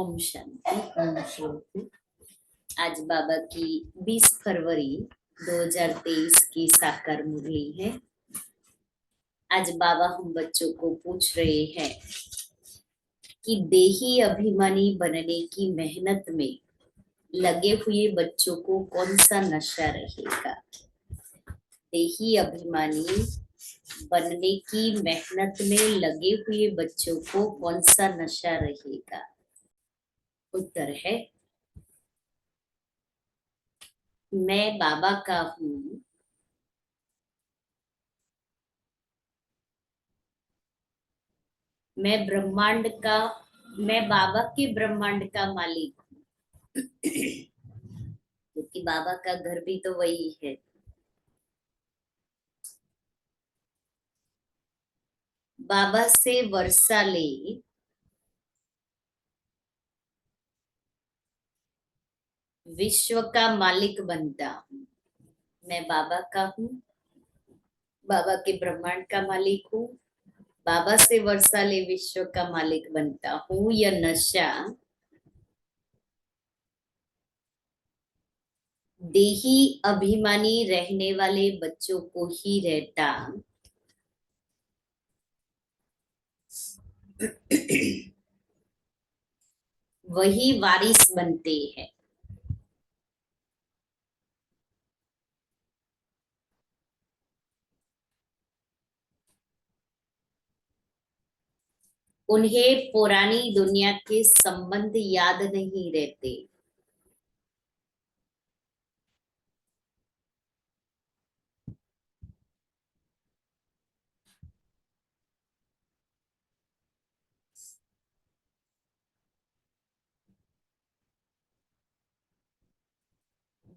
ओम शांति। ओम शांति। आज बाबा की 20 फरवरी 2023 की साकार मुरली है। आज बाबा हम बच्चों को पूछ रहे हैं कि देही अभिमानी बनने की मेहनत में लगे हुए बच्चों को कौन सा नशा रहेगा। देही अभिमानी बनने की मेहनत में लगे हुए बच्चों को कौन सा नशा रहेगा। उत्तर है मैं बाबा का हूँ, मैं बाबा के ब्रह्मांड का मालिक हूँ। क्योंकि बाबा का घर भी तो वही है। बाबा से वर्षा ले विश्व का मालिक बनता हूँ। मैं बाबा का हूँ, बाबा के ब्रह्मांड का मालिक हूँ। बाबा से वर्षा ले विश्व का मालिक बनता हूँ। यह नशा देही अभिमानी रहने वाले बच्चों को ही रहता। वही वारिस बनते हैं। उन्हें पुरानी दुनिया के संबंध याद नहीं रहते।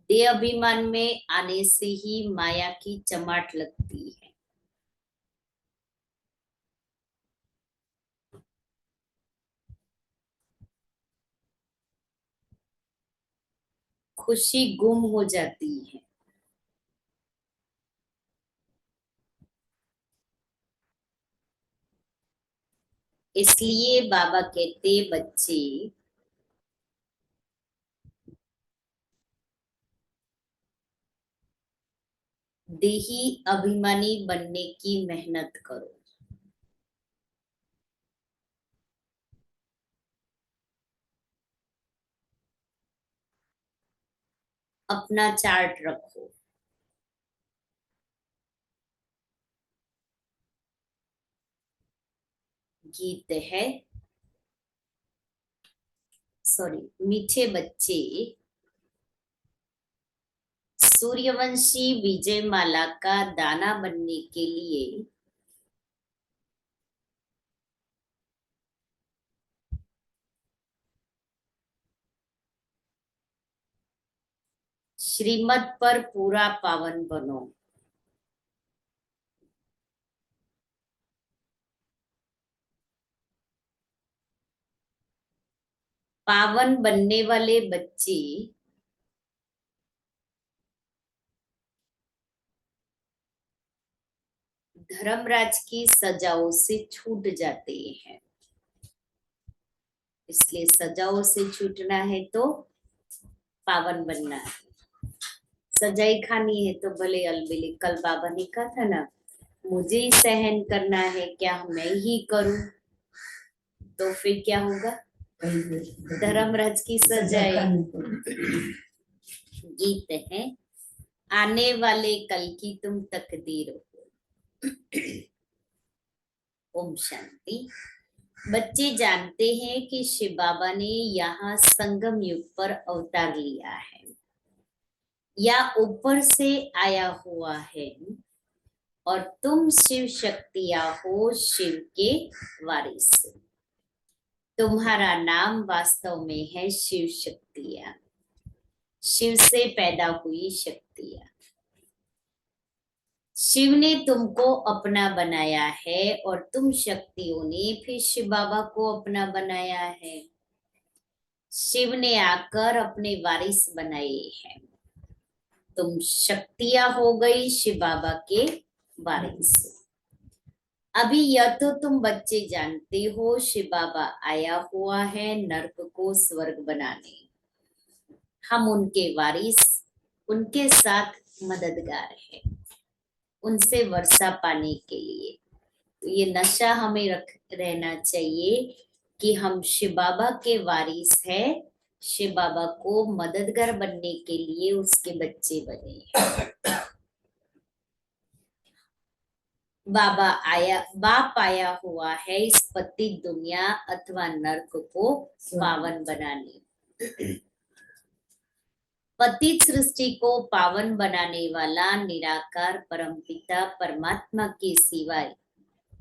देह अभिमान में आने से ही माया की चमाट लगती है। खुशी गुम हो जाती है। इसलिए बाबा कहते बच्चे देही अभिमानी बनने की मेहनत करो। अपना चार्ट रखो। गीत है, मीठे बच्चे सूर्यवंशी विजयमाला का दाना बनने के लिए श्रीमत पर पूरा पावन बनो। पावन बनने वाले बच्चे धर्मराज की सजाओं से छूट जाते हैं। इसलिए सजाओं से छूटना है तो पावन बनना है। सजाई खानी है तो भले अलबेले। कल बाबा ने कहा था ना, मुझे ही सहन करना है, क्या मैं ही करूं? तो फिर क्या होगा? धर्मराज की सजाई। गीत है, आने वाले कल की तुम तकदीर हो। ओम शांति। बच्चे जानते हैं कि शिव बाबा ने यहाँ संगम युग पर अवतार लिया है या ऊपर से आया हुआ है, और तुम शिव शक्तियां हो, शिव के वारिस। तुम्हारा नाम वास्तव में है शिव शक्तियां, शिव से पैदा हुई शक्तियां। शिव ने तुमको अपना बनाया है और तुम शक्तियों ने फिर शिव बाबा को अपना बनाया है। शिव ने आकर अपने वारिस बनाए हैं। तुम शक्तियां हो गई शिव बाबा के वारिस। अभी यह तो तुम बच्चे जानते हो, शिव बाबा आया हुआ है नर्क को स्वर्ग बनाने। हम उनके वारिस, उनके साथ मददगार हैं, उनसे वर्षा पाने के लिए। तो ये नशा हमें रख रहना चाहिए कि हम शिव बाबा के वारिस हैं, शिव बाबा को मददगार बनने के लिए उसके बच्चे बने हैं। बाप आया हुआ है इस पतित दुनिया अथवा नर्क को पावन बनाने। पतित सृष्टि को पावन बनाने वाला निराकार परमपिता परमात्मा के सिवाय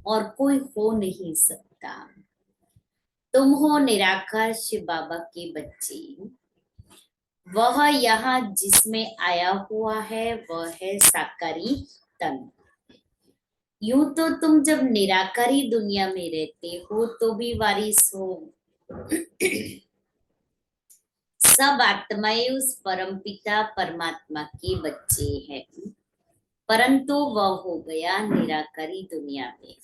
और कोई हो नहीं सकता। तुम हो निराकार शिव बाबा के बच्चे। वह यहाँ जिसमें आया हुआ है वह है साकारी तन। यूं तो तुम जब निराकारी दुनिया में रहते हो तो भी वारिस हो। सब आत्माएं उस परमपिता परमात्मा के बच्चे हैं, परंतु वह हो गया निराकारी दुनिया में।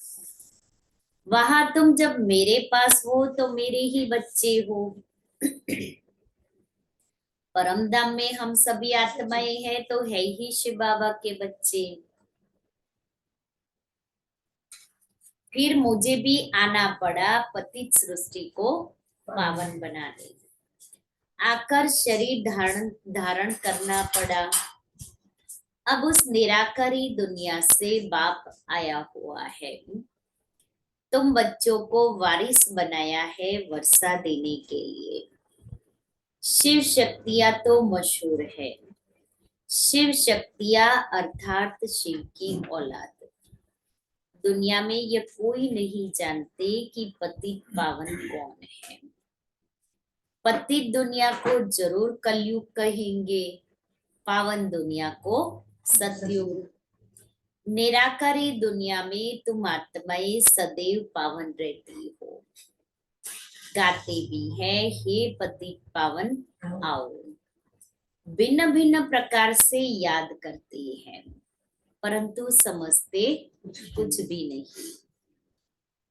वहां तुम जब मेरे पास हो तो मेरे ही बच्चे हो। परम धाम में हम सभी आत्माएं हैं तो है ही शिव बाबा के बच्चे। फिर मुझे भी आना पड़ा पतित सृष्टि को पावन बनाने। आकर शरीर धारण करना पड़ा। अब उस निराकारी दुनिया से बाप आया हुआ है। तुम बच्चों को वारिस बनाया है वर्षा देने के लिए। शिव शक्तियां तो मशहूर है। शिव शक्तियां अर्थात शिव की औलाद। दुनिया में ये कोई नहीं जानते कि पतित पावन कौन है। पतित दुनिया को जरूर कलयुग कहेंगे, पावन दुनिया को सतयुग। निराकारी दुनिया में तुम आत्माएं सदैव पावन रहती हो। गाते भी है, हे पतित पावन आओ। भिन्न भिन्न प्रकार से याद करते हैं, परंतु समझते कुछ भी नहीं।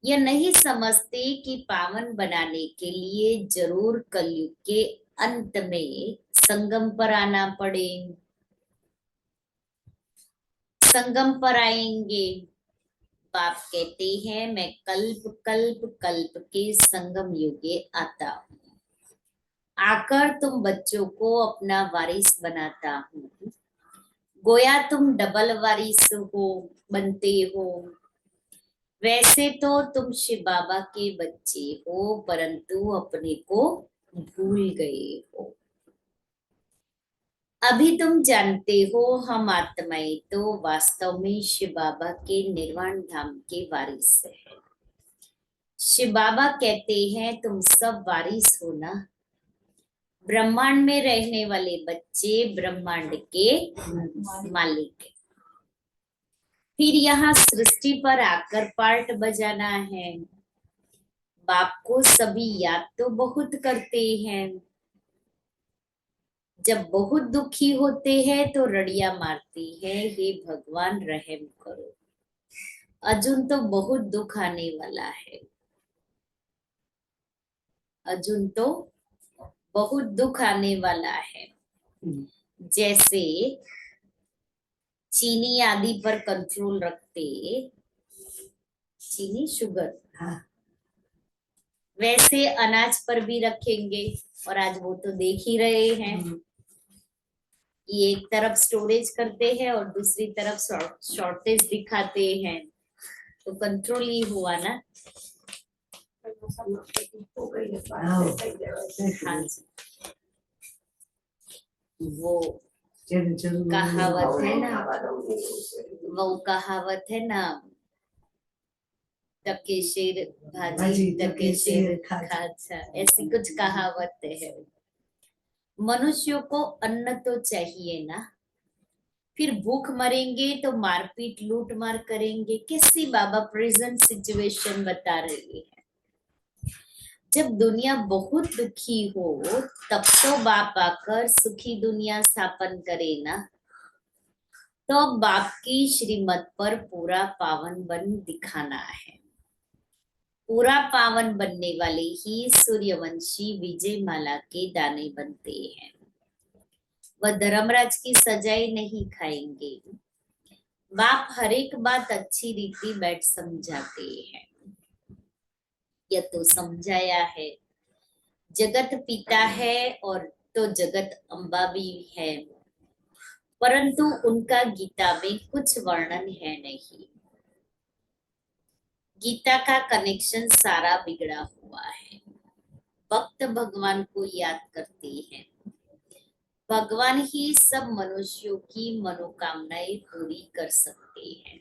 यह नहीं समझते कि पावन बनाने के लिए जरूर कलयुग के अंत में संगम पर आना पड़े। संगम पर आएंगे। बाप कहते हैं मैं कल्प कल्प कल्प के संगम युगे आता हूँ। आकर तुम बच्चों को अपना वारिस बनाता हूँ। गोया तुम डबल वारिस हो, बनते हो। वैसे तो तुम शिव बाबा के बच्चे हो, परंतु अपने को भूल गए हो। अभी तुम जानते हो हम आत्माएं तो वास्तव में शिव बाबा के निर्वाण धाम के वारिस है। शिव बाबा कहते हैं तुम सब वारिस हो ना। ब्रह्मांड में रहने वाले बच्चे ब्रह्मांड के मालिक है। फिर यहाँ सृष्टि पर आकर पार्ट बजाना है। बाप को सभी याद तो बहुत करते हैं। जब बहुत दुखी होते हैं तो रड़िया मारती है, हे भगवान रहम करो। अर्जुन तो बहुत दुख आने वाला है। अर्जुन तो बहुत दुख आने वाला है। जैसे चीनी आदि पर कंट्रोल रखते, चीनी शुगर, हाँ, वैसे अनाज पर भी रखेंगे। और आज वो तो देख ही रहे हैं, ये एक तरफ स्टोरेज करते हैं और दूसरी तरफ शॉर्टेज दिखाते हैं, तो कंट्रोल ही हुआ ना। हाँ जी, वो कहावत है ना, वो कहावत है ना, टके शेर भाजी टके शेर खाजा, ऐसी कुछ कहावत है। मनुष्यों को अन्न तो चाहिए ना। फिर भूख मरेंगे तो मारपीट लूट मार करेंगे। कैसी बाबा प्रेजेंट सिचुएशन बता रही है। जब दुनिया बहुत दुखी हो तब तो बाप आकर सुखी दुनिया स्थापन करे ना। तो अब बाप की श्रीमत पर पूरा पावन बन दिखाना है। पूरा पावन बनने वाले ही सूर्यवंशी विजयमाला के दाने बनते हैं। वह धर्मराज की सजाएं नहीं खाएंगे। बाप हर एक बात अच्छी रीति बैठ समझाते हैं। यह तो समझाया है। जगत पिता है और तो जगत अम्बा भी है, परंतु उनका गीता में कुछ वर्णन है नहीं। गीता का कनेक्शन सारा बिगड़ा हुआ है। भक्त भगवान को याद करते हैं। भगवान ही सब मनुष्यों की मनोकामनाएं पूरी कर सकते हैं,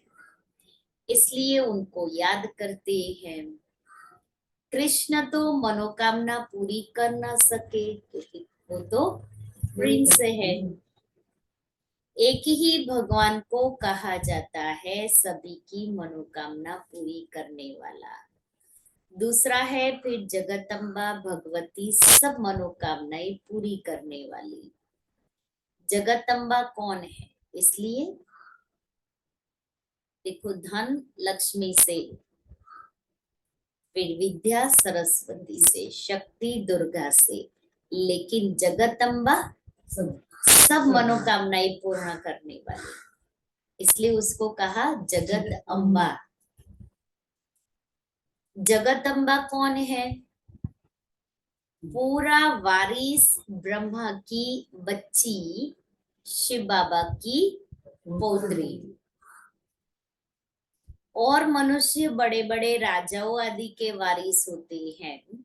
इसलिए उनको याद करते हैं। कृष्ण तो मनोकामना पूरी कर ना सके क्योंकि वो तो प्रिंस है। एक ही भगवान को कहा जाता है सभी की मनोकामना पूरी करने वाला। दूसरा है फिर जगदम्बा भगवती सब मनोकामनाएं पूरी करने वाली। जगदम्बा कौन है? इसलिए देखो, धन लक्ष्मी से, फिर विद्या सरस्वती से, शक्ति दुर्गा से, लेकिन जगदम्बा सब मनोकामनाएं पूर्ण करने वाली, इसलिए उसको कहा जगत अम्बा। जगदम्बा कौन है? पूरा वारिस ब्रह्मा की बच्ची, शिव बाबा की पौत्री। और मनुष्य बड़े बड़े राजाओं आदि के वारिस होते हैं।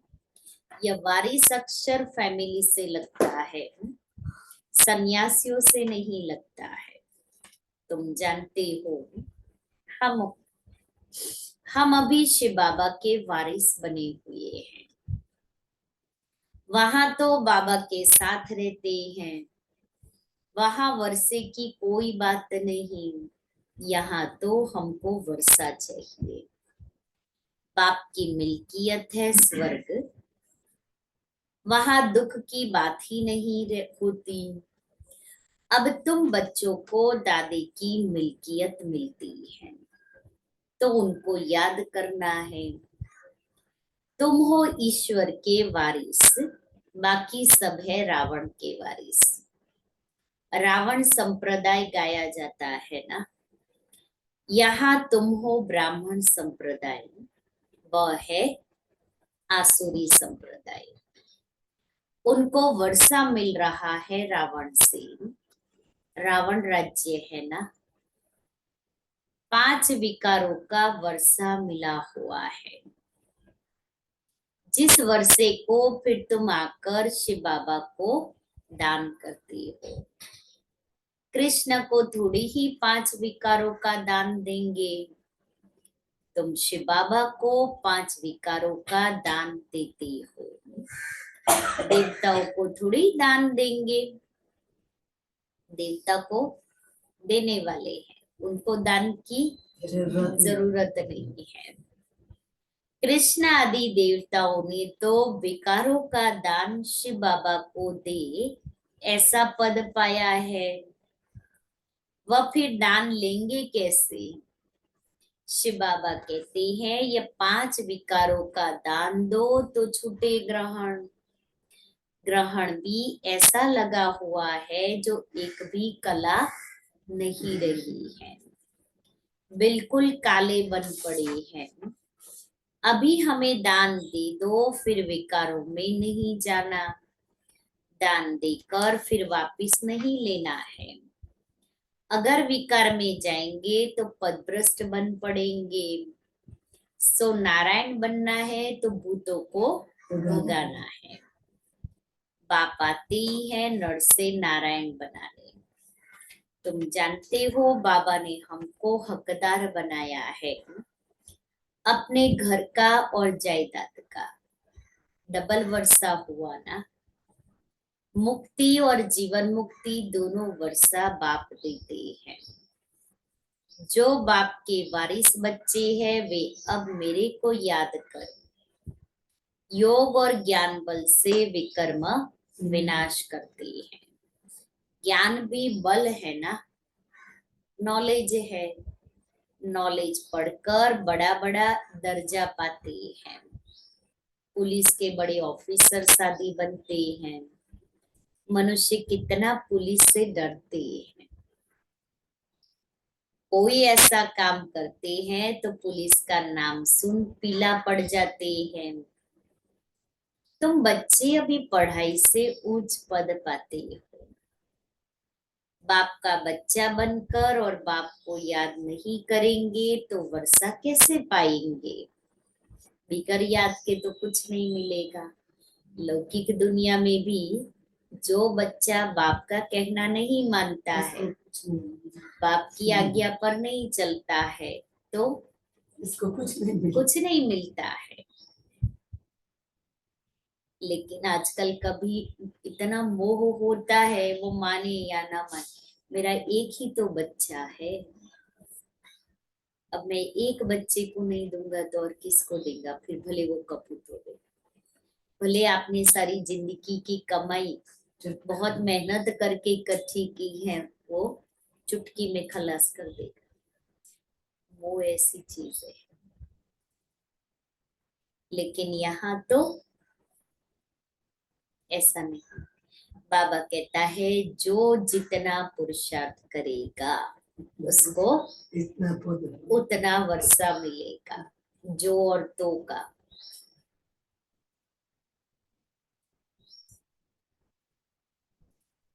यह वारिस अक्षर फैमिली से लगता है, सन्यासियों से नहीं लगता है। तुम जानते हो, हम हम अभी शिव बाबा के वारिस बने हुए हैं। वहां तो बाबा के साथ रहते हैं, वहां वर्षे की कोई बात नहीं। यहाँ तो हमको वर्षा चाहिए। बाप की मिल्कियत है स्वर्ग, वहां दुख की बात ही नहीं होती। अब तुम बच्चों को दादी की मिल्कियत मिलती है, तो उनको याद करना है। तुम हो ईश्वर के वारिस, बाकी सब है रावण के वारिस। रावण संप्रदाय गाया जाता है ना। यहाँ तुम हो ब्राह्मण संप्रदाय, वह है आसुरी संप्रदाय। उनको वर्षा मिल रहा है रावण से। रावण राज्य है ना। 5 विकारों का वर्षा मिला हुआ है, जिस वर्षे को फिर तुम आकर शिव बाबा को दान करती हो। कृष्ण को थोड़ी ही 5 विकारों का दान देंगे। तुम शिव बाबा को 5 विकारों का दान देती हो। देवताओं को थोड़ी दान देंगे। देवता को देने वाले हैं, उनको दान की जरूरत नहीं है। कृष्ण आदि देवताओं ने तो विकारों का दान शिव बाबा को दे ऐसा पद पाया है। वह फिर दान लेंगे कैसे? शिव बाबा कहते हैं ये 5 विकारों का दान दो तो छूटे ग्रहण। ग्रहण भी ऐसा लगा हुआ है जो एक भी कला नहीं रही है, बिल्कुल काले बन पड़े हैं। अभी हमें दान दे दो, फिर विकारों में नहीं जाना। दान देकर फिर वापिस नहीं लेना है। अगर विकार में जाएंगे तो पदभ्रष्ट बन पड़ेंगे। सो नारायण बनना है तो भूतों को भगाना है। बाप आते ही है नर से नारायण बनाने। तुम जानते हो बाबा ने हमको हकदार बनाया है अपने घर का और जायदाद का। डबल वर्षा हुआ ना। मुक्ति और जीवन मुक्ति दोनों वर्षा बाप देते हैं। जो बाप के वारिस बच्चे हैं वे अब मेरे को याद कर योग और ज्ञान बल से विकर्म विनाश करते हैं। ज्ञान भी बल है ना। नॉलेज है, नॉलेज पढ़कर बड़ा बड़ा दर्जा पाते हैं, पुलिस के बड़े ऑफिसर आदि बनते हैं। मनुष्य कितना पुलिस से डरते हैं। कोई ऐसा काम करते हैं तो पुलिस का नाम सुन पीला पड़ जाते हैं। तुम बच्चे अभी पढ़ाई से उच्च पद पाते हो, बाप का बच्चा बनकर और बाप को याद नहीं करेंगे तो वर्षा कैसे पाएंगे। बिगर याद के तो कुछ नहीं मिलेगा। लौकिक दुनिया में भी जो बच्चा बाप का कहना नहीं मानता है, बाप की आज्ञा पर नहीं चलता है, तो इसको कुछ नहीं मिलता है। लेकिन आजकल कभी इतना मोह होता है, वो माने या ना माने, मेरा एक ही तो बच्चा है, अब मैं एक बच्चे को नहीं दूंगा तो और किसको देगा, फिर भले वो कपूत हो गए, भले आपने सारी जिंदगी की कमाई बहुत मेहनत करके इकट्ठी की है, वो चुटकी में खलास कर देगा। वो ऐसी चीज है। लेकिन यहाँ तो ऐसा नहीं। बाबा कहता है जो जितना पुरुषार्थ करेगा उसको उतना वर्षा मिलेगा। जो औरतों का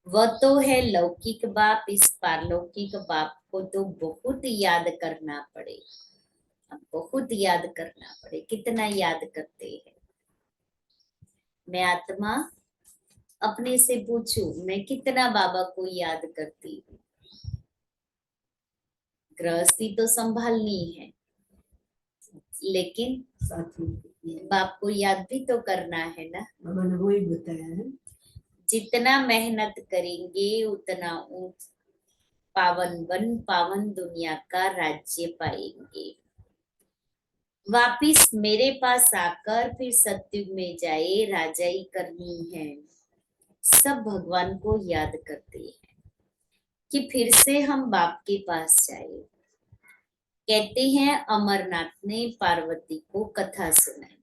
वह तो है लौकिक बाप, इस पारलौकिक बाप को तो बहुत याद करना पड़े, अब बहुत याद करना पड़े। कितना याद करते हैं। मैं आत्मा अपने से पूछूं, मैं कितना बाबा को याद करती हूँ। गृहस्थी तो संभालनी है, लेकिन बाप को याद भी तो करना है ना। बाबा ने वही बताया है, जितना मेहनत करेंगे उतना ऊंच पावन बन पावन दुनिया का राज्य पाएंगे। वापिस मेरे पास आकर फिर सत्युग में जाए, राजाई करनी है। सब भगवान को याद करते हैं कि फिर से हम बाप के पास जाए। कहते हैं अमरनाथ ने पार्वती को कथा सुनाई,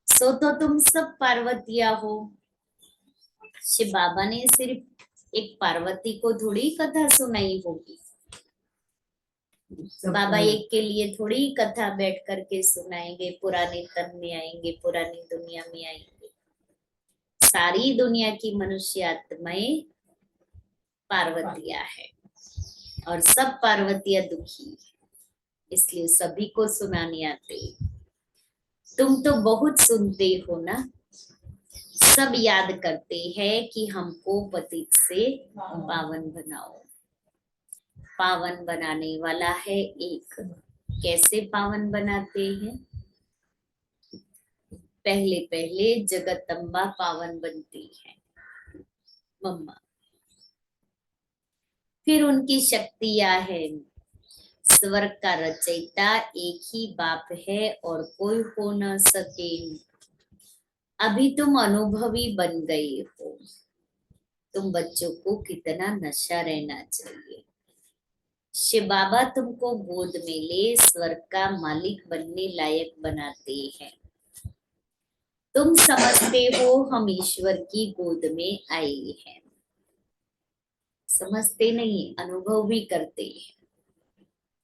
सो तो तुम सब पार्वतिया हो। शिव बाबा ने सिर्फ एक पार्वती को थोड़ी कथा सुनाई होगी, बाबा एक के लिए थोड़ी कथा बैठ करके सुनाएंगे। पुराने तन में आएंगे, पुरानी दुनिया में आएंगे। सारी दुनिया की मनुष्य आत्माएं पार्वतिया है और सब पार्वतिया दुखी है, इसलिए सभी को सुनाने आते। तुम तो बहुत सुनते हो ना, सब याद करते हैं कि हमको पतित से पावन बनाओ। पावन बनाने वाला है एक। कैसे पावन बनाते हैं। पहले पहले जगदम्बा पावन बनती है, मम्मा। फिर उनकी शक्तियां है। स्वर्ग का रचयिता एक ही बाप है और कोई हो न सके। अभी तुम अनुभवी बन गए हो। तुम बच्चों को कितना नशा रहना चाहिए। शिव बाबा तुमको गोद में ले स्वर्ग का मालिक बनने लायक बनाते हैं। तुम समझते हो हम ईश्वर की गोद में आए हैं, समझते नहीं, अनुभव भी करते हैं।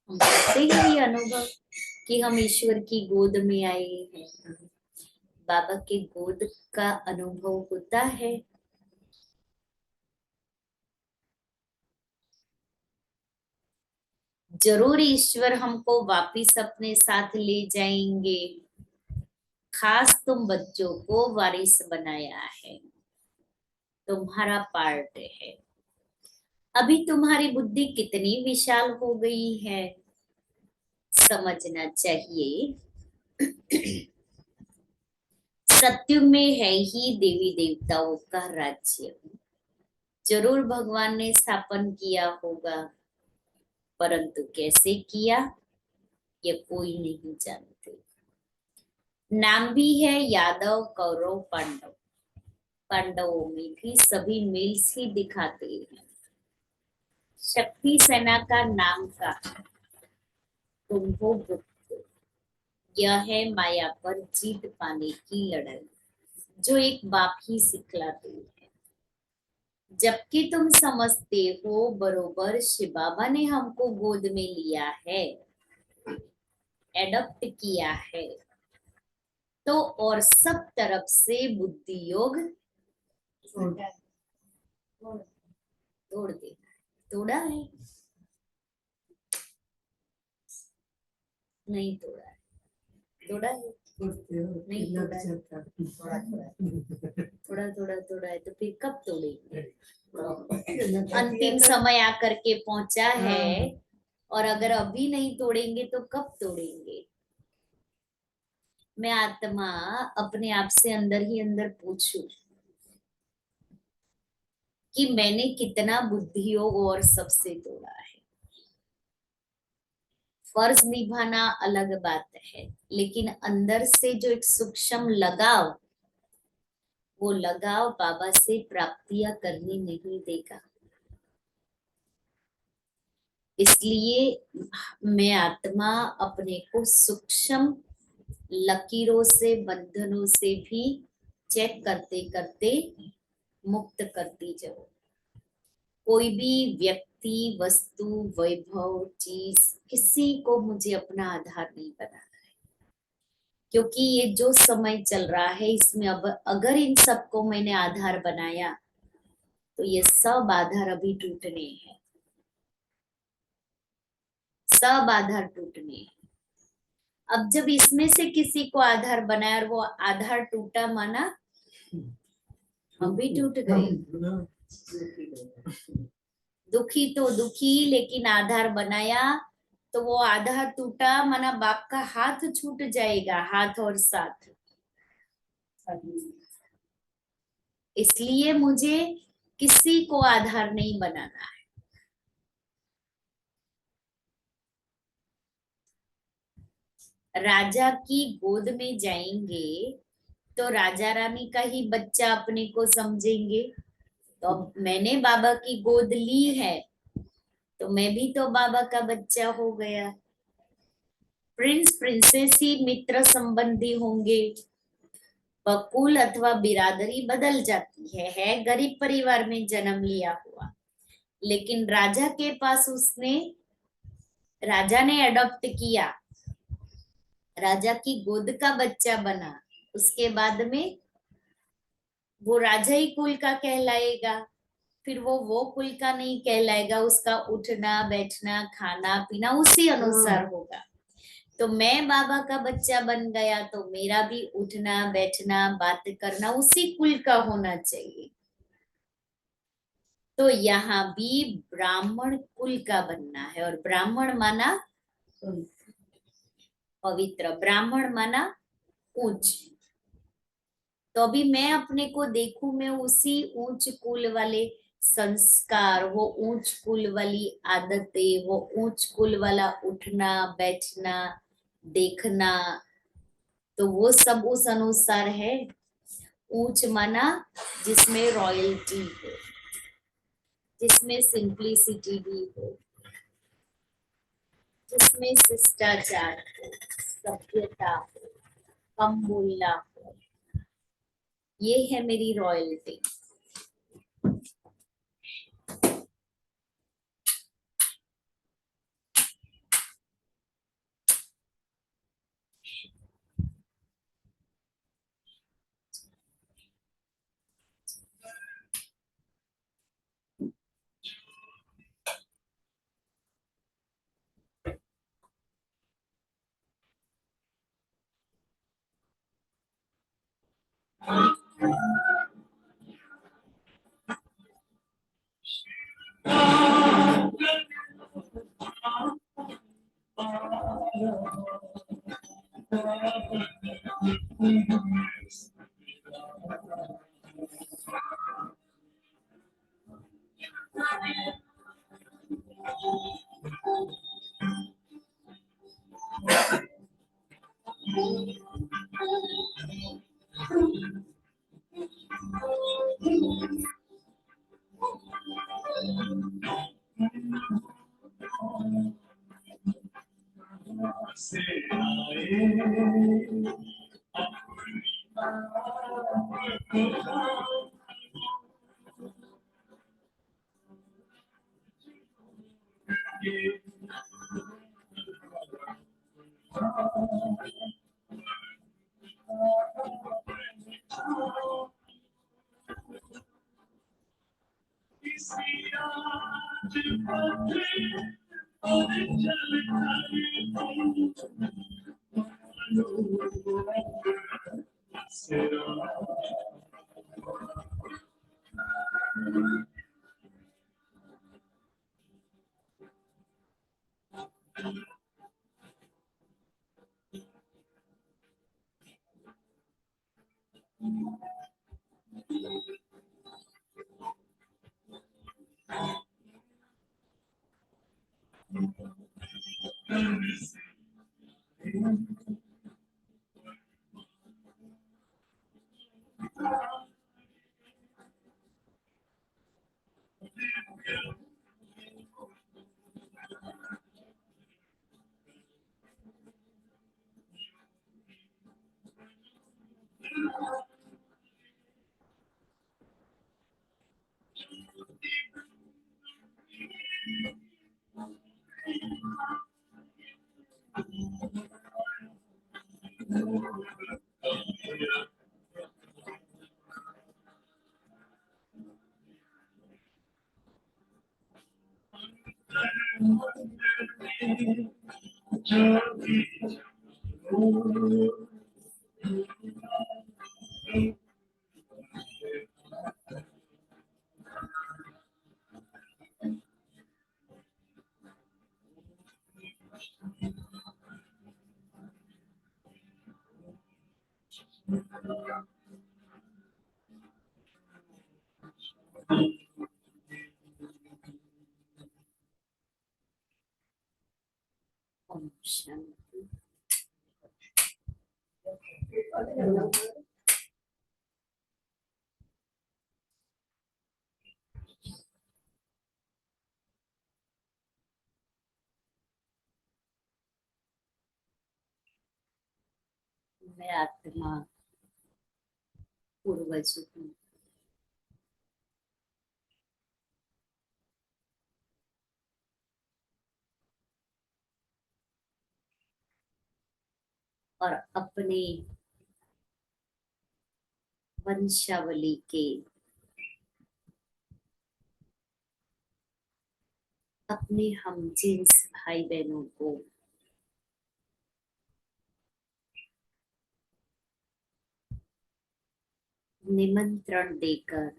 हम करते हैं ये अनुभव कि हम ईश्वर की गोद में आए हैं। बाबा के गोद का अनुभव होता है। जरूर ईश्वर हमको वापिस अपने साथ ले जाएंगे। खास तुम बच्चों को वारिस बनाया है, तुम्हारा पार्ट है। अभी तुम्हारी बुद्धि कितनी विशाल हो गई है, समझना चाहिए। सत्युग में है ही देवी देवताओं का राज्य। जरूर भगवान ने स्थापन किया होगा, परंतु कैसे किया ये कोई नहीं जानते। नाम भी है यादव कौरव पांडव। पांडवों में भी सभी मेल्स ही दिखाते हैं। शक्ति सेना का नाम का तुम हो गुप्त। यह है माया पर जीत पाने की लड़ाई, जो एक बाप ही सिखलाती है। जबकि तुम समझते हो बरोबर शिव बाबा ने हमको गोद में लिया है, एडॉप्ट किया है, तो और सब तरफ से बुद्धि योग तोड़ देना है। तोड़ा है? नहीं तोड़ा है। तोड़ा है? नहीं तोड़ा है। थोड़ा थोड़ा तोड़ा है तो फिर कब तोड़ेंगे? अंतिम समय आकर के पहुंचा है, और अगर अभी नहीं तोड़ेंगे तो कब तोड़ेंगे? मैं आत्मा अपने आप से अंदर ही अंदर पूछूं कि मैंने कितना बुद्धि योग और सबसे तोड़ा है। फर्ज निभाना अलग बात है, लेकिन अंदर से जो एक सूक्ष्म लगाव, वो लगाव बाबा से प्राप्तियां करने नहीं देगा। इसलिए मैं आत्मा अपने को सूक्ष्म लकीरों से, बंधनों से भी चेक करते करते मुक्त करती जाओ। कोई भी व्यक्ति, वस्तु, वैभव, चीज, किसी को मुझे अपना आधार नहीं बनाना है, क्योंकि ये जो समय चल रहा है इसमें अब अगर इन सबको मैंने आधार बनाया तो ये सब आधार अभी टूटने हैं, सब आधार टूटने हैं। अब जब इसमें से किसी को आधार बनाया और वो आधार टूटा, माना हम भी टूट गए। दुखी तो दुखी, लेकिन आधार बनाया तो वो आधार टूटा, माना बाप का हाथ छूट जाएगा, हाथ और साथ। इसलिए मुझे किसी को आधार नहीं बनाना है। राजा की गोद में जाएंगे तो राजा रानी का ही बच्चा अपने को समझेंगे। तो अब मैंने बाबा की गोद ली है तो मैं भी तो बाबा का बच्चा हो गया। प्रिंस प्रिंसेस ही मित्र संबंधी होंगे, कुल अथवा बिरादरी बदल जाती है गरीब परिवार में जन्म लिया हुआ, लेकिन राजा के पास राजा ने अडॉप्ट किया, राजा की गोद का बच्चा बना, उसके बाद में वो राजा ही कुल का कहलाएगा। फिर वो कुल का नहीं कहलाएगा, उसका उठना बैठना खाना पीना उसी अनुसार होगा। तो मैं बाबा का बच्चा बन गया तो मेरा भी उठना बैठना बात करना उसी कुल का होना चाहिए। तो यहाँ भी ब्राह्मण कुल का बनना है, और ब्राह्मण माना पवित्र, ब्राह्मण माना ऊंच। तो अभी मैं अपने को देखूं, मैं उसी ऊंच कुल वाले संस्कार, वो ऊंच कुल वाली आदतें, वो ऊंच कुल वाला उठना बैठना देखना, तो वो सब उस अनुसार है। ऊंच माना जिसमें रॉयल्टी हो, जिसमें सिंप्लिसिटी भी हो, जिसमें शिष्टाचार हो, सभ्यता हो, कम बोलना हो, ये है मेरी रॉयल्टी। ओम शांति। मैं आत्मा पूर्वज हूँ। और अपने वंशावली के अपने हम जिन्स भाई बहनों को निमंत्रण देकर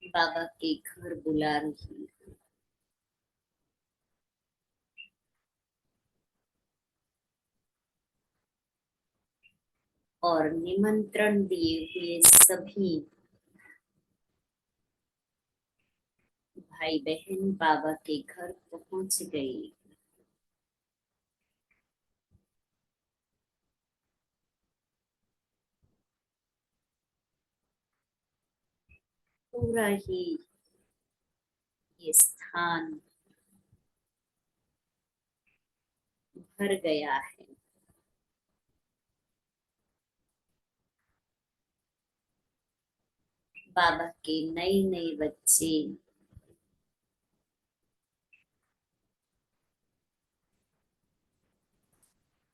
बाबा के घर बुला रही हूँ। और निमंत्रण दिए हुए सभी भाई बहन बाबा के घर पहुंच गए। पूरा ही ये स्थान भर गया है। बाबा के नए नए बच्चे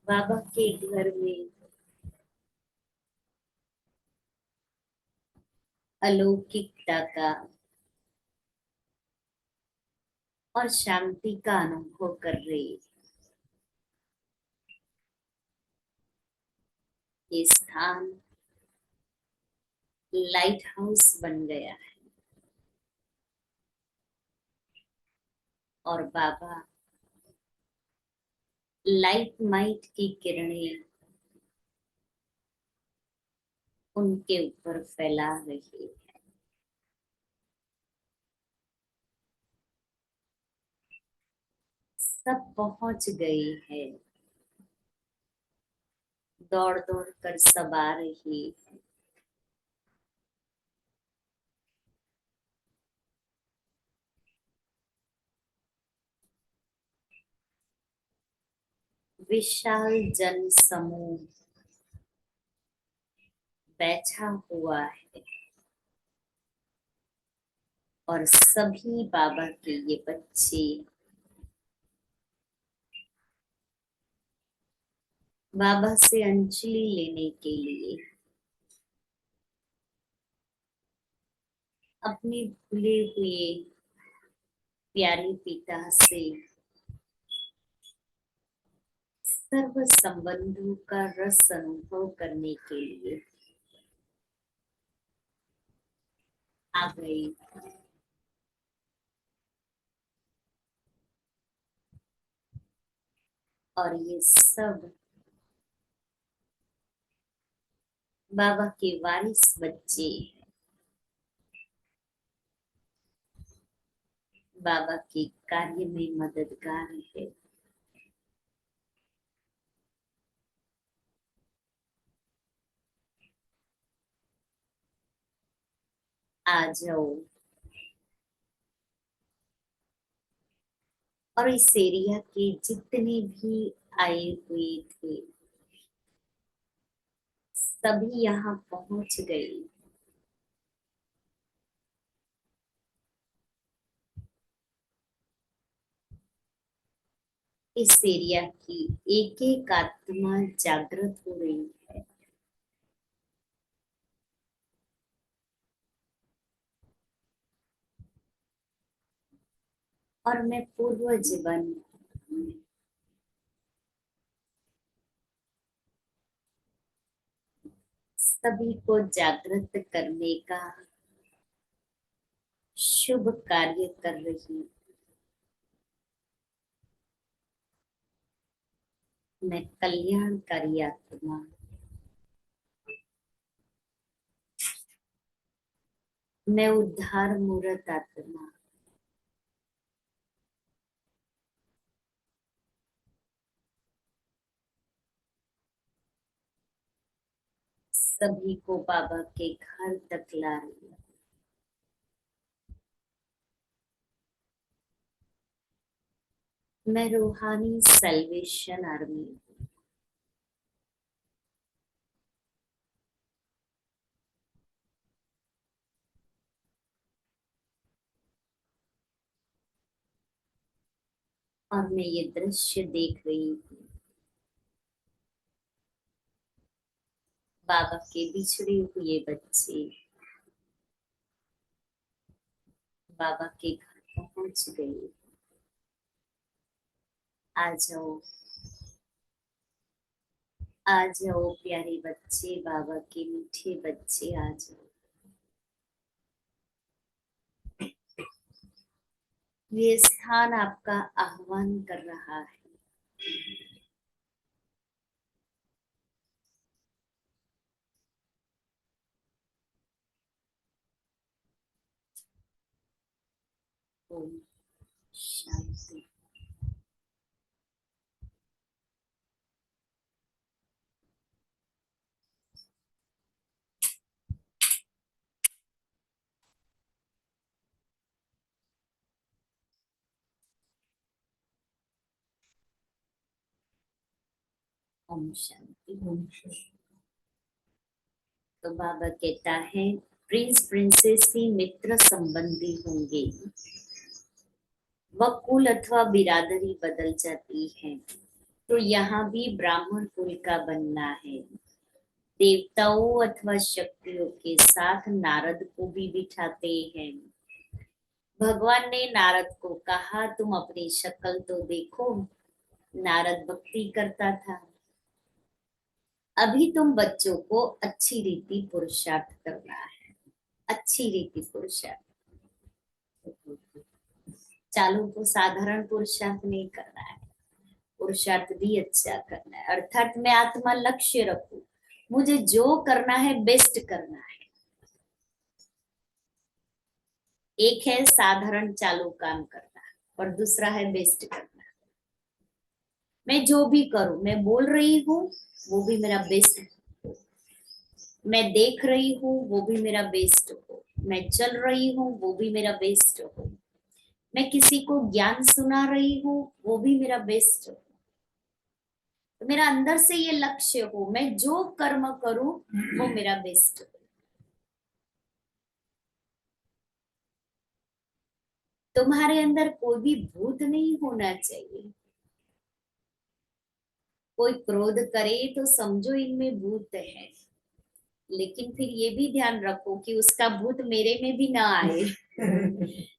बाबा के घर में अलौकिकता का और शांति का अनुभव कर रहे। ये स्थान लाइट हाउस बन गया है और बाबा लाइट माइट की किरणें उनके ऊपर फैला रही है। सब पहुंच गए हैं। दौड़ दौड़ कर सब आ रही है। विशाल जन समूह बैठा हुआ है और सभी बाबा के ये बच्चे बाबा से अंजलि लेने के लिए अपने भूले हुए प्यारे पिता से सर्व संबंधों का रस अनुभव करने के लिए आ गए। और ये सब बाबा के वारिस बच्चे बाबा के कार्य में मददगार है। आ जाओ और इस एरिया के जितने भी आए हुए थे सभी यहाँ पहुंच गए। इस एरिया की एक एक आत्मा जागृत हो रही है। और मैं पूर्व जीवन सभी को जागृत करने का शुभ कार्य कर रही। मैं कल्याणकारी आत्मा, मैं उद्धार मूर्त आत्मा, सभी को बाबा के घर तक ला रही हूँ। मैं रूहानी सल्वेशन आर्मी हूँ। और मैं ये दृश्य देख रही हूँ, बाबा के बिछड़े हुए बच्चे बाबा के घर पहुंच गए। आ जाओ, आ जाओ प्यारे बच्चे, बाबा के मीठे बच्चे, आ जाओ। ये स्थान आपका आह्वान कर रहा है। ओम शांति। ओम शांति। ओम शांति। तो बाबा कहता है प्रिंस प्रिंसेस ही मित्र संबंधी होंगे। वह कुल अथवा बिरादरी बदल जाती है। तो यहाँ भी ब्राह्मण कुल का बनना है। देवताओं अथवा शक्तियों के साथ नारद को भी बिठाते हैं। भगवान ने नारद को कहा तुम अपनी शक्ल तो देखो। नारद भक्ति करता था। अभी तुम बच्चों को अच्छी रीति पुरुषार्थ करना है। अच्छी रीति पुरुषार्थ। चालू को साधारण पुरुषार्थ नहीं करना है, पुरुषार्थ भी अच्छा करना है। अर्थात मैं आत्मा लक्ष्य रखूं, मुझे जो करना है बेस्ट करना है। एक है साधारण चालू काम करना और दूसरा है बेस्ट करना। मैं जो भी करूं, मैं बोल रही हूँ वो भी मेरा बेस्ट हो, मैं देख रही हूँ वो भी मेरा बेस्ट हो, मैं चल रही हूँ वो भी मेरा बेस्ट हो, मैं किसी को ज्ञान सुना रही हूँ वो भी मेरा बेस्ट हो। मेरा अंदर से ये लक्ष्य हो, मैं जो कर्म करूं वो मेरा बेस्ट हो। तुम्हारे अंदर कोई भी भूत नहीं होना चाहिए। कोई क्रोध करे तो समझो इनमें भूत है, लेकिन फिर ये भी ध्यान रखो कि उसका भूत मेरे में भी ना आए।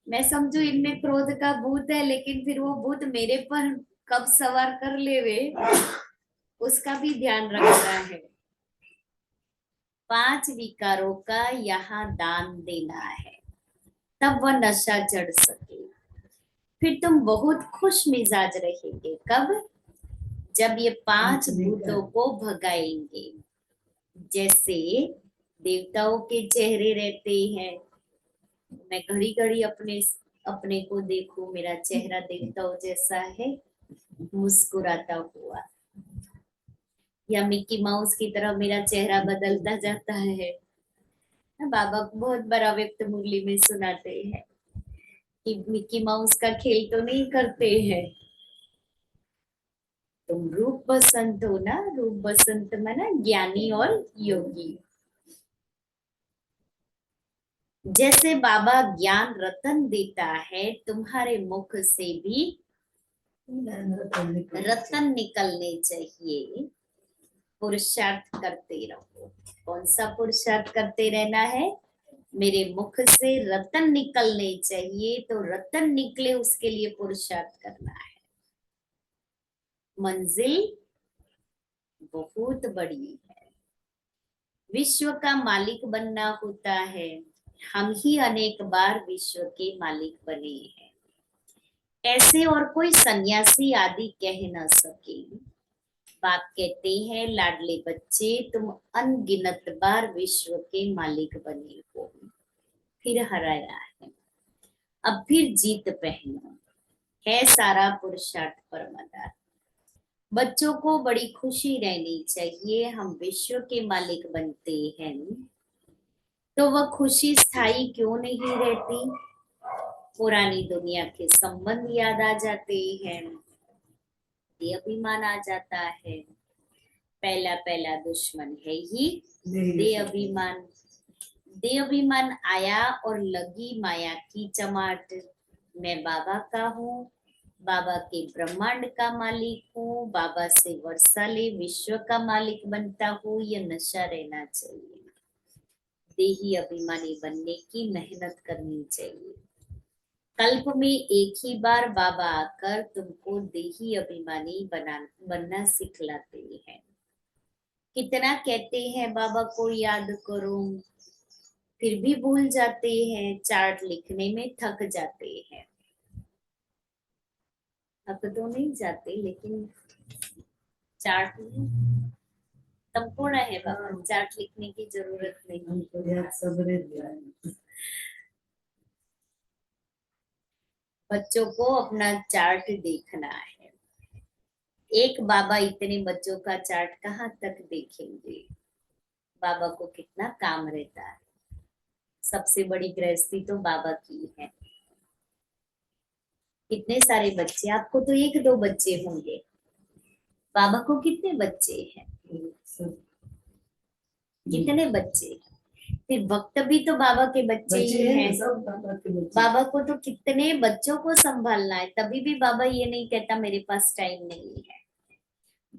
मैं समझू इनमें क्रोध का भूत है, लेकिन फिर वो भूत मेरे पर कब सवार कर लेवे, उसका भी ध्यान रखना है। 5 विकारों का यहाँ दान देना है, तब वह नशा चढ़ सके। फिर तुम बहुत खुश मिजाज रहेंगे। कब? जब ये 5 भूतों को भगाएंगे। जैसे देवताओं के चेहरे रहते हैं, मैं घड़ी घड़ी अपने अपने को देखूं, मेरा चेहरा देवताओं जैसा है, मुस्कुराता हुआ, या मिक्की माउस की तरह मेरा चेहरा बदलता जाता है। बाबा बहुत बड़ा व्यक्त मुरली में सुनाते हैं कि मिक्की माउस का खेल तो नहीं करते हैं। तुम रूप बसंत हो ना, रूप बसंत माना ज्ञानी और योगी। जैसे बाबा ज्ञान रतन देता है, तुम्हारे मुख से भी रतन निकलने चाहिए। पुरुषार्थ करते रहो। कौन सा पुरुषार्थ करते रहना है? मेरे मुख से रतन निकलने चाहिए, तो रतन निकले उसके लिए पुरुषार्थ करना है। मंजिल बहुत बड़ी है, विश्व का मालिक बनना होता है। हम ही अनेक बार विश्व के मालिक बने हैं, ऐसे और कोई सन्यासी आदि कह न सके। बाप कहते हैं, लाडले बच्चे तुम अनगिनत बार विश्व के मालिक बने हो, फिर हराया है, अब फिर जीत पहनो है सारा पुरुषार्थ परमादार। बच्चों को बड़ी खुशी रहनी चाहिए। हम विश्व के मालिक बनते हैं तो वह खुशी स्थायी क्यों नहीं रहती? पुरानी दुनिया के संबंध याद आ जाते हैं, ये अभिमान आ जाता है। पहला पहला दुश्मन है ही दे अभिमान। दे अभिमान आया और लगी माया की चमाट। मैं बाबा का हूँ, बाबा के ब्रह्मांड का मालिक हूँ, बाबा से वर्षा ले विश्व का मालिक बनता हूँ। यह नशा रहना चाहिए। देही अभिमानी बनने की मेहनत करनी चाहिए। कल्प में एक ही बार बाबा आकर तुमको देही अभिमानी बनना सिखलाते हैं। कितना कहते हैं बाबा को याद करो, फिर भी भूल जाते हैं। चार्ट लिखने में थक जाते हैं। थक तो नहीं जाते, लेकिन चार्ट संपूर्ण है बाबा, चार्ट लिखने की जरूरत नहीं। बच्चों को अपना चार्ट देखना है। एक बाबा इतने बच्चों का चार्ट कहाँ तक देखेंगे? बाबा को कितना काम रहता है। सबसे बड़ी गृहस्थी तो बाबा की है। कितने सारे बच्चे, आपको तो 1-2 बच्चे होंगे, बाबा को कितने बच्चे हैं? कितने बच्चे? फिर भक्त भी तो बाबा के बच्चे ही हैं। सब बाबा के बच्चे। बाबा को तो कितने बच्चों को संभालना है, तभी भी बाबा ये नहीं कहता मेरे पास टाइम नहीं है।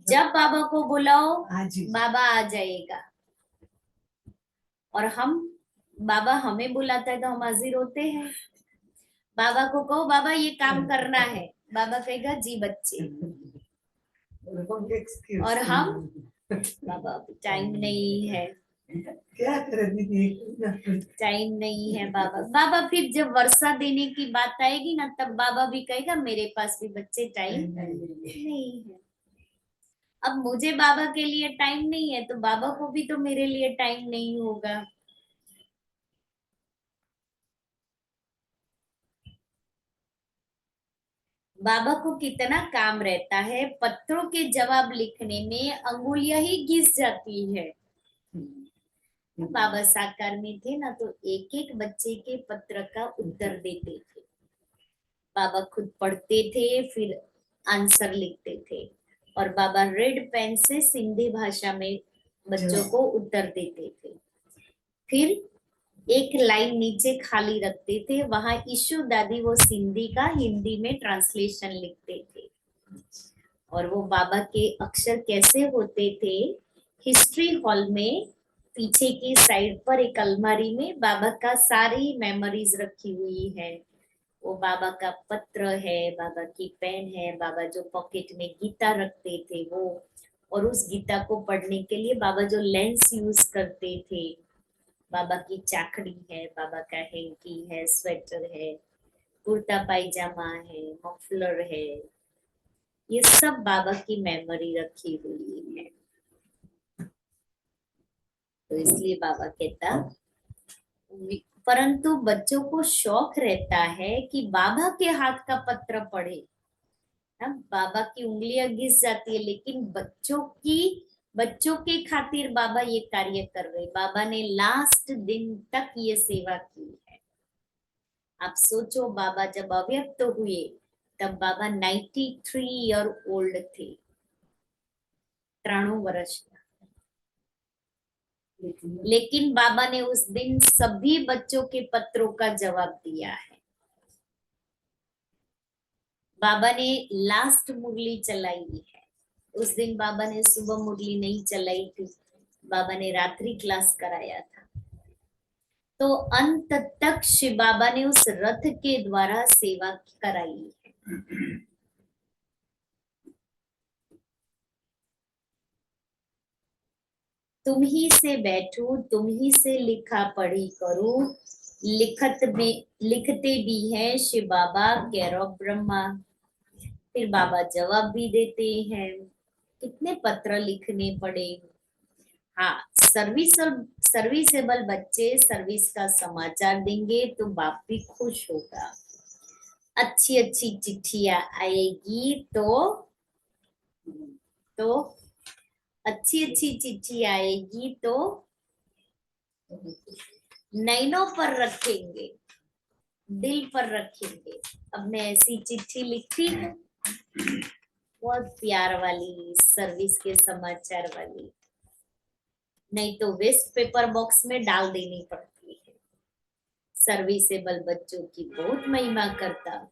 जब बाबा को बुलाओ बाबा आ जाएगा। और हम, बाबा हमें बुलाता है तो हम हाजिर होते हैं। बाबा को कहो बाबा ये काम करना है, बाबा कहेगा जी बच्चे। और हम, बाबा टाइम नहीं है, क्या करें, टाइम नहीं है बाबा। बाबा फिर जब वर्षा देने की बात आएगी ना, तब बाबा भी कहेगा मेरे पास भी बच्चे टाइम नहीं है। अब मुझे बाबा के लिए टाइम नहीं है, तो बाबा को भी तो मेरे लिए टाइम नहीं होगा। बाबा को कितना काम रहता है, पत्रों के जवाब लिखने में अंगुलियां ही घिस जाती है। बाबा साकार में थे ना, तो एक एक बच्चे के पत्र का उत्तर देते थे। बाबा खुद पढ़ते थे, फिर आंसर लिखते थे और बाबा रेड पेन से सिंधी भाषा में बच्चों को उत्तर देते थे। फिर एक लाइन नीचे खाली रखते थे, वहां ईशु दादी वो सिंधी का हिंदी में ट्रांसलेशन लिखते थे। और वो बाबा के अक्षर कैसे होते थे, हिस्ट्री हॉल में पीछे की साइड पर एक अलमारी में बाबा का सारी मेमोरीज रखी हुई है। वो बाबा का पत्र है, बाबा की पेन है, बाबा जो पॉकेट में गीता रखते थे वो, और उस गीता को पढ़ने के लिए बाबा जो लेंस यूज करते थे, बाबा की चाकड़ी है, बाबा का हैंकी है, स्वेटर है, कुर्ता पायजामा है, मफलर है, ये सब बाबा की मेमोरी रखी हुई है। तो इसलिए बाबा कहता, परंतु बच्चों को शौक रहता है कि बाबा के हाथ का पत्र पढ़े। ना, बाबा की उंगलियां घिस जाती है, लेकिन बच्चों के खातिर बाबा ये कार्य कर रहे। बाबा ने लास्ट दिन तक ये सेवा की है। आप सोचो, बाबा जब अव्यक्त हुए तब बाबा 93 ईयर ओल्ड थे, 93 वर्ष। लेकिन बाबा ने उस दिन सभी बच्चों के पत्रों का जवाब दिया है। बाबा ने लास्ट मुरली चलाई है। उस दिन बाबा ने सुबह मुरली नहीं चलाई थी, बाबा ने रात्रि क्लास कराया था। तो अंत तक शिव बाबा ने उस रथ के द्वारा सेवा कराई है। तुम ही से बैठू, तुम ही से लिखा पढ़ी करूं, लिखते भी हैं शिव बाबा कैरो ब्रह्मा। फिर बाबा जवाब भी देते हैं। कितने पत्र लिखने पड़े। हाँ, सर्विसेबल बच्चे सर्विस का समाचार देंगे तो बाप भी खुश होगा। अच्छी अच्छी चिट्ठियां आएगी तो अच्छी अच्छी चिट्ठी आएगी तो नैनों पर रखेंगे, दिल पर रखेंगे। अब मैं ऐसी चिट्ठी लिखती हूँ, बहुत प्यार वाली, सर्विस के समाचार वाली, नहीं तो वेस्ट पेपर बॉक्स में डाल देनी पड़ती है। सर्विसेबल बच्चों की बहुत महिमा करता हूँ।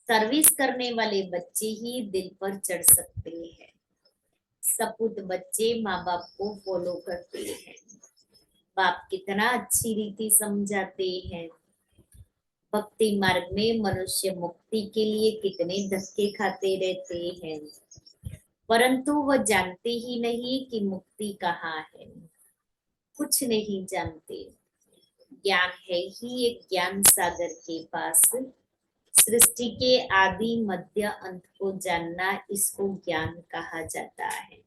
सर्विस करने वाले बच्चे ही दिल पर चढ़ सकते हैं। सपूत बच्चे माँ बाप को फॉलो करते हैं। बाप कितना अच्छी रीति समझाते हैं। भक्ति मार्ग में मनुष्य मुक्ति के लिए कितने धक्के खाते रहते हैं, परंतु वह जानते ही नहीं कि मुक्ति कहाँ है। कुछ नहीं जानते। ज्ञान है ही एक ज्ञान सागर के पास। सृष्टि के आदि मध्य अंत को जानना, इसको ज्ञान कहा जाता है।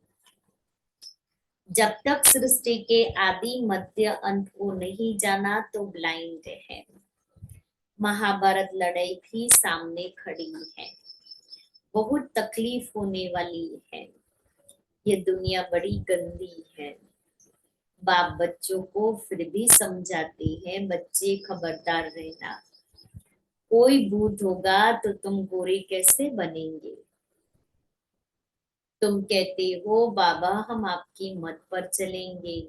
जब तक सृष्टि के आदि मध्य अंत को नहीं जाना तो ब्लाइंड है। महाभारत लड़ाई भी सामने खड़ी है, बहुत तकलीफ होने वाली है। ये दुनिया बड़ी गंदी है। बाप बच्चों को फिर भी समझाते हैं, बच्चे खबरदार रहना, कोई भूत होगा तो तुम गोरे कैसे बनेंगे। तुम कहते हो बाबा हम आपकी मत पर चलेंगे,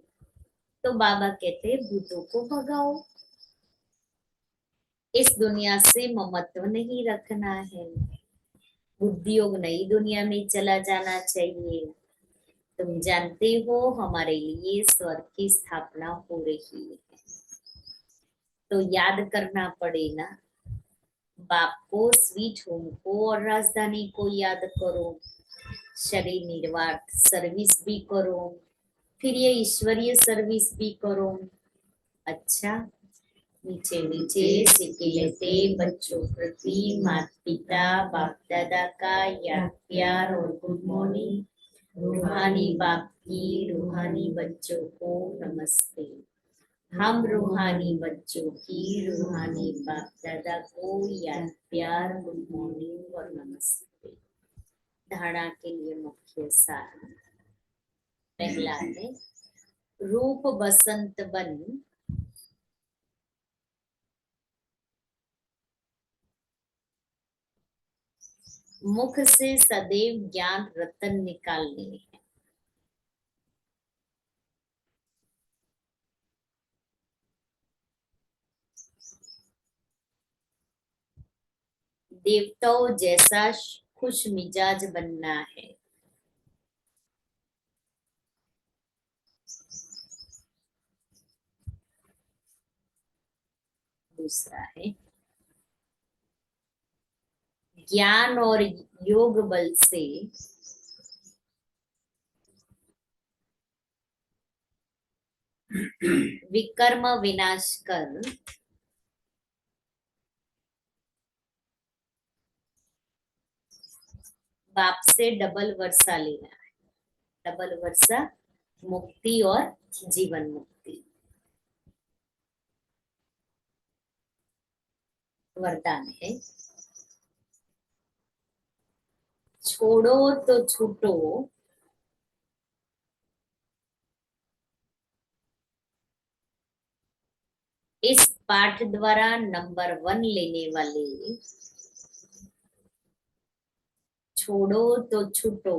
तो बाबा कहते भूतों को भगाओ। इस दुनिया से ममत्व नहीं रखना है। बुद्धि योग नई दुनिया में चला जाना चाहिए। तुम जानते हो हमारे लिए स्वर्ग की स्थापना हो रही है, तो याद करना पड़ेगा। बाप को, स्वीट होम को और राजधानी को याद करो। शरीर निर्वात सर्विस भी करो, फिर ये ईश्वरीय सर्विस भी करो। अच्छा, मीठे मीठे सिक्के लेते बच्चों प्रति माता पिता बाप दादा का याद प्यार और गुड मॉर्निंग। रूहानी बाप की रूहानी बच्चों को नमस्ते। हम रूहानी बच्चों की रूहानी बाप दादा को याद प्यार, गुड मॉर्निंग और नमस्ते। धारणा के लिए मुख्य सार। पहला है रूप बसंत बन, मुख से सदैव ज्ञान रतन निकालने हैं। देवताओं जैसा खुश मिजाज बनना है। दूसरा है ज्ञान और योग बल से विकर्म विनाश कर बाप से डबल वर्षा लेना है। डबल वर्षा मुक्ति और जीवन मुक्ति। वरदान है छोड़ो तो छूटो इस पाठ द्वारा नंबर 1 लेने वाले। छोड़ो तो छूटो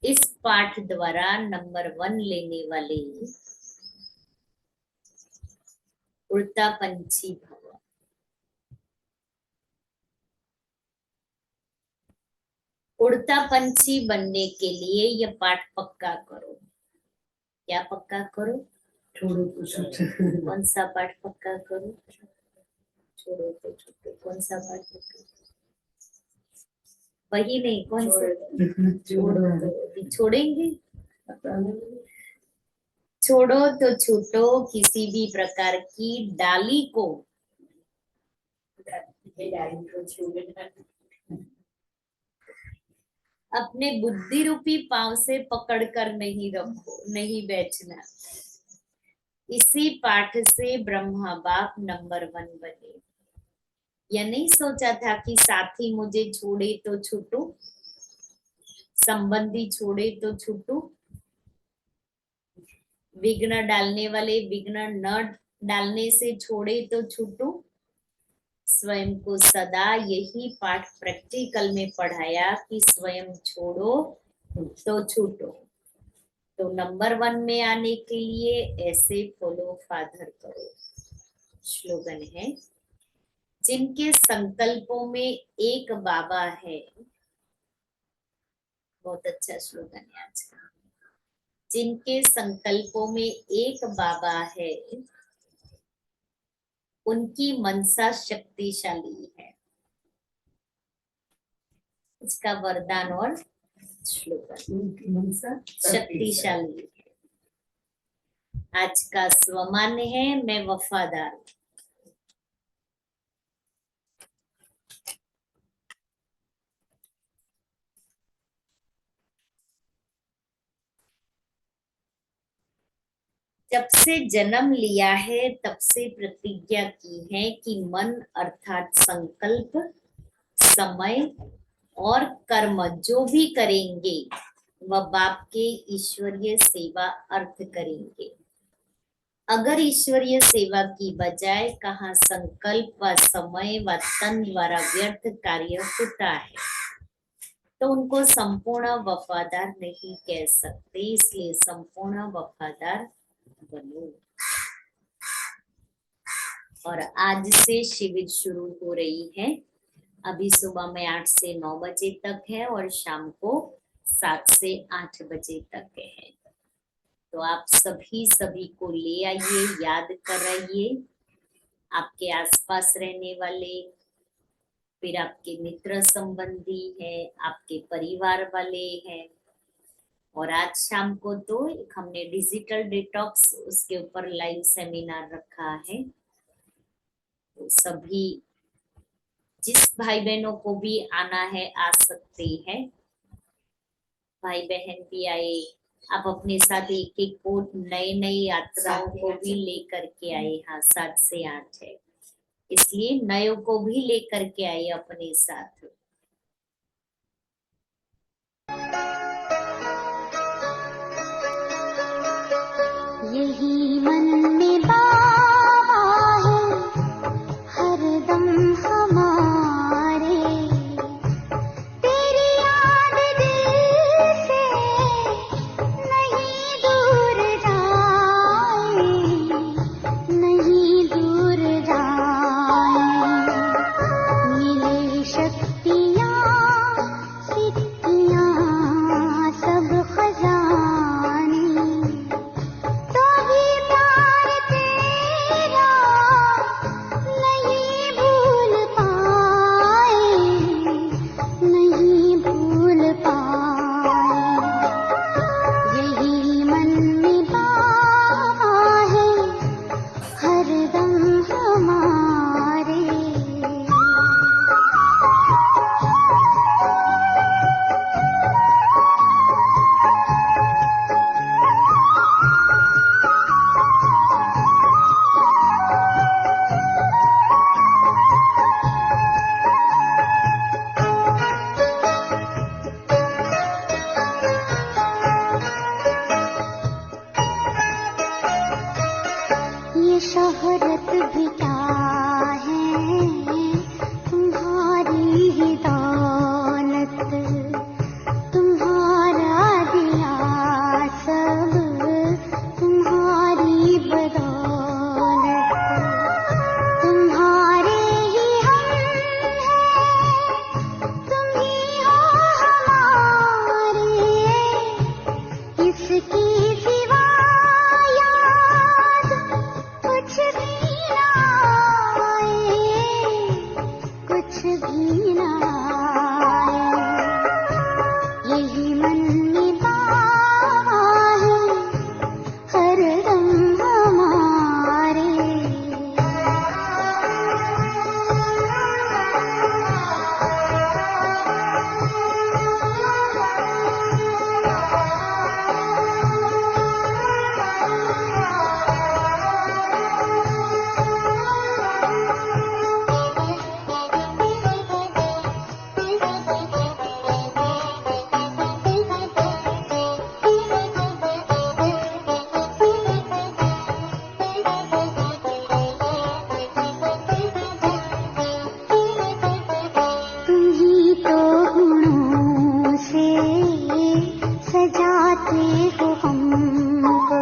इस पाठ द्वारा नंबर 1 लेने वाले उड़ता पंछी भव। उड़ता पंछी बनने के लिए यह पाठ पक्का करो। क्या पक्का करो? छोड़ो तो छूटो। कौन सा पाठ पक्का करो? छोड़ो तो छूटो। कौन सा पाठ पक्का? वही नहीं, कौन सा? छोड़ो तो छोड़ेंगे। छोड़ो तो छूटो किसी भी प्रकार की डाली को। अपने बुद्धि रूपी पांव से पकड़कर नहीं रखो, नहीं बेचना। इसी पाठ से ब्रह्मा बाप नंबर 1 बने। यह नहीं सोचा था कि साथी मुझे छोड़े तो छूटू, संबंधी छोड़े तो छूटू, विघ्न डालने वाले विघ्न न डालने से छोड़े तो छूटू। स्वयं को सदा यही पाठ प्रैक्टिकल में पढ़ाया कि स्वयं छोड़ो तो छूटो। तो नंबर 1 में आने के लिए ऐसे फॉलो फादर करो। स्लोगन है जिनके संकल्पों में एक बाबा है। बहुत अच्छा स्लोगन है आज का। जिनके संकल्पों में एक बाबा है उनकी मनसा शक्तिशाली है। इसका वरदान और स्लोगन उनकी मनसा शक्तिशाली है। आज का स्वमान्य है मैं वफादार हूं। जब से जन्म लिया है तब से प्रतिज्ञा की है कि मन अर्थात संकल्प, समय और कर्म जो भी करेंगे वह बाप के ईश्वरीय सेवा अर्थ करेंगे। अगर ईश्वरीय सेवा की बजाय कहाँ संकल्प व समय व तन द्वारा व्यर्थ कार्य होता है तो उनको संपूर्ण वफादार नहीं कह सकते। इसलिए संपूर्ण वफादार बनो। और आज से शिविर शुरू हो रही है। अभी सुबह में 8 से 9 बजे तक है और शाम को 7 से 8 बजे तक है। तो आप सभी को ले आइए, याद कराइए। आपके आसपास रहने वाले, फिर आपके मित्र संबंधी है, आपके परिवार वाले हैं। और आज शाम को तो एक हमने डिजिटल डिटॉक्स उसके ऊपर लाइव सेमिनार रखा है। तो सभी जिस भाई बहनों को भी आना है आ सकते हैं। भाई बहन भी आए। आप अपने साथ एक एक को नई यात्राओं को भी लेकर के आए। हाँ 7 से 8 है, इसलिए नयों को भी लेकर के आए अपने साथ। यही मन में बाबा है हरदम हमारे। से हो हमको